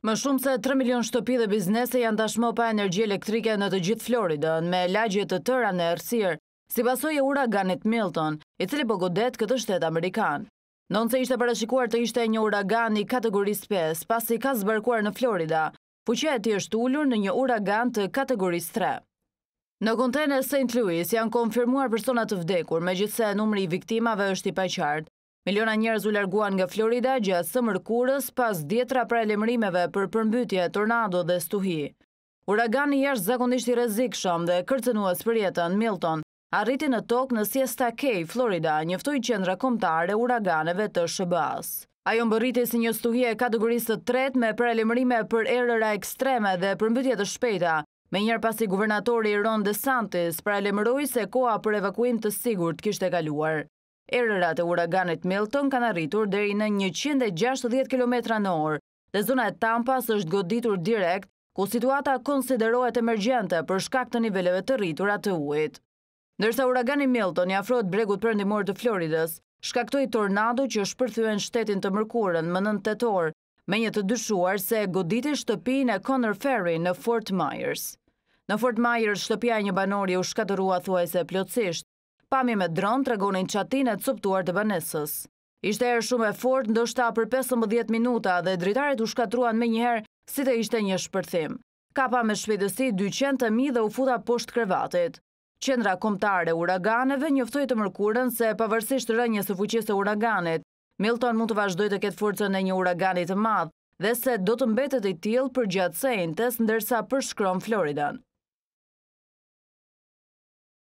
Më shumë se 3 milion shtëpi dhe biznese janë tashmë pa energji elektrike në të gjithë Floridën, me lagje të tëra në errësirë, si pasojë e uraganit Milton, i cili po godet këtë shtet amerikan. Nonse ishte parashikuar të ishte një uragan i kategorisë 5, pasi ka zbarkuar në Florida, fuqia e tij është ulur në një uragan të kategorisë 3. Në kontën e St. Louis janë konfirmuar persona të vdekur, megjithse numri i viktimave është i paqartë. Miliona njerëz u larguan nga Florida gjatë së mërkurës pas dhjetra paralajmërimeve për përmbytje, tornado dhe stuhi. Uragani jashtëzakonisht i rrezikshëm dhe kërcënues për jetën Milton arriti në tokë në Siesta Key, Florida, njëftoi qendra kombëtare uraganeve të SHBA-s. Ajo mbërriti si një stuhi e kategorisë të tretë me paralajmërime për erëra ekstreme dhe përmbytje të shpejta, menjëherë pasi guvernatori Ron DeSantis paralajmëroi se koha për evakuim të sigurt kishte kaluar. Erërat e uraganit Milton kanë arritur deri në 160 km/h dhe zona e Tampas është goditur direkt, ku situata konsiderohet emergjente për shkak të niveleve të rritura të ujit. Ndërsa uragani Milton i afrohet bregut perëndimor të Floridës, shkaktoi tornado që shpërthyen shtetin të mërkurën më 9 tetor, me një të dyshuar se goditi shtëpinë e Conner Ferry në Fort Myers. Në Fort Myers, shtëpia e një banori u shkatërrua thuajse plotësisht. Pamje me dron tregonin çatinë e coptuar të banesës. Ishte erë shumë e fortë, ndoshta për 15 minuta dhe dritaret u shkatruan menjëherë si të ishte një shpërthim. Kapa me shpejtësi 200.000 dhe u futa poshtë krevatit. Qendra kombëtare e uraganeve njoftoi të mërkurën se pavarësisht rënjes së fuqisë së uraganit, Milton mund të vazhdojë të ketë forcën e një uragani të madh dhe se do të mbetet i tillë përgjatë së enjtes ndërsa përshkron Floridan.